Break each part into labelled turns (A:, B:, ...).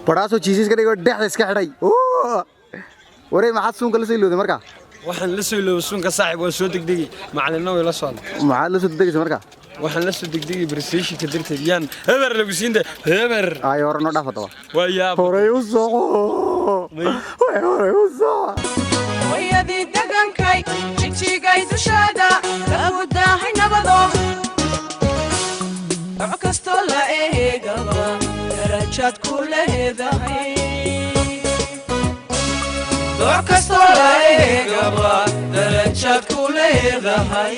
A: badhaasoo jiisiis ka dhigoo dhexda iska xidhay warey maxaad suunka la soo ilowday markaa
B: waxaan la soo ilowday suunka saaxiib waa soo degdegi macalina way la socday
A: maxaad la soo degdegaysa markaa
B: waxaan la soo degdegi prestationka darteed yaan heber lagu siinta heber
A: ay hore noo dhaaf hadaba
B: waa yaab
A: horey u soco horey u soco
C: wayadii degankay jijigay dushaada lagu daahay nabado nooc kastoo la eegaba darajaad ku leedahay nooc kastoo la eegaba darajaad ku leedahay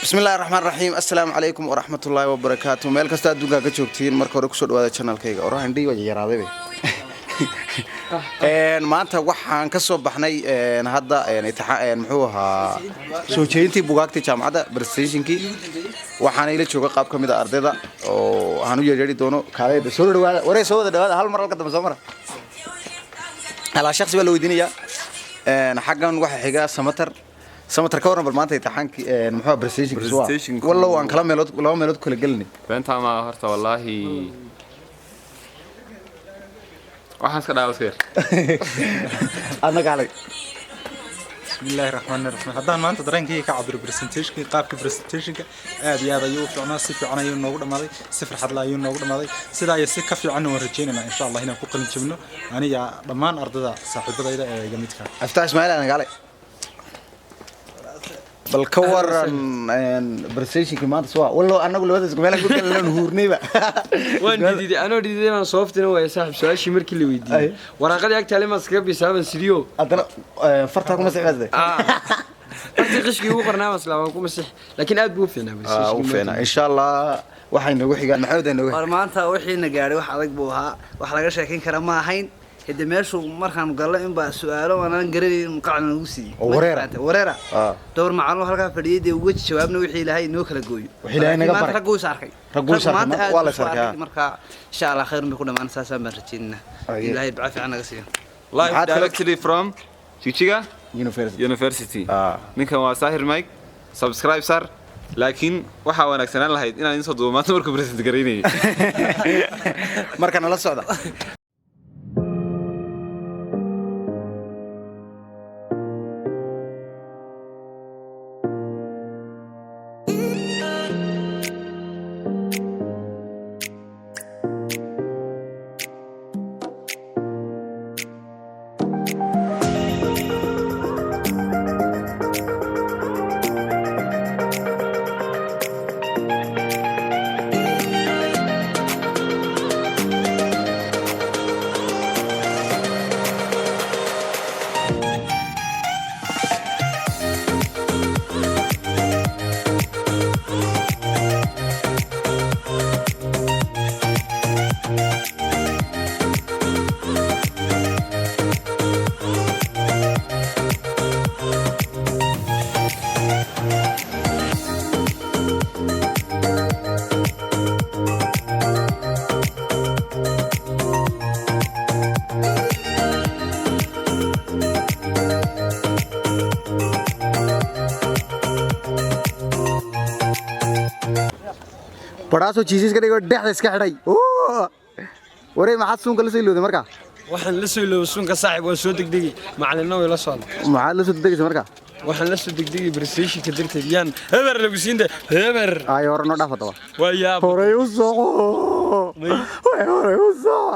A: بسم الله الرحمن الرحيم السلام عليكم ورحمة الله وبركاته ميل كستا أدوغا كجوكتين مركا hore kusoo dhawaada channelkayga orahan dhii wajah yaraaday maanta waxaan ka soo baxnay hadda imtixaan muxuu ahaa soo jeedintii buugaagta jaamacadda prestationkii waxaan ila jooga qaab kamid ah ardayda oo aan u yeedhi doono kaalay soo dhawaada warey soo wada dhawaada hal mar halka dambe soo mara ala shakhsi baa la weydiinaya xaqan waxa xiga samatar ka waran bal maanta imtixaanki muxuu prestationki wallow aan kala meelood kala galnay
D: beenta ma horta wallahi waxaan iska dhaawasay
A: anaga halay
E: بسم الله الرحمن الرحيم هذا ما أنت درين كي كعبر برزنتيشن كي قاب كبرزنتيشن كأدي هذا يوم في عنا صفر عنا يوم نقول ماضي صفر حد لا يوم نقول ماضي سدا يسك في عنه ورجينا إن شاء الله هنا فوق نجمنه أنا يا ضمان أرض ذا صاحب هذا جميتك
A: أفتح إسماعيل أنا قالي بالكور برستيشن كمان سوا والله أنا أقول بس كمان أقول كلنا نهورني بقى
B: وين دي أنا دي أنا صوفت أنا ويا صاحب سؤال شمر كل ويدي وأنا قد يكتب ما سكب بسبب السيريو
A: أنا فرتكم مسح هذا
B: أنت كي هو برنامج سلام أكون مسح لكن أبغى فينا بس
A: وفينا إن شاء الله وحين وحي قال محمود إنه
F: maanta wixii nagaari wax adag buu ahaa wax laga sheekin kara ma ahayn hada meeshu markaan galay in ba su'aalo aan garaneyn qacna ugu siiyay wareera door macalin halka fadhiyay ugu jawaabna wixii ilaahay noo kala gooyo
A: wixii ilaahay naga baray
F: raggu saarkay wala sarkaa marka insha Allah khayr ku dhamaan saasaan baan rajeynaa ilaahay bacaafi anaga siiyo
D: live directly from Chichiga
A: University
D: ninkan waa Sahir Mike subscribe sir laakiin waxa wanaagsanaan lahayd inaan in soo duubo maanta markuu president gareynay
A: marka nala socda badhaasoo jiisiis ka dhigoo dhexda iska xidhay warey maxaad suunka la soo ilowday markaa
B: waxaan la soo ilowday suunka saaxiib waa soo degdegi macalina way la socday
A: maxaad la soo degdegaysa markaa
B: waxaan la soo degdegi prestationka darteed yaan heber lagu siinta heber
A: ay hore noo dhaaf hadaba
B: waa yaab
A: horey u soco horey u soco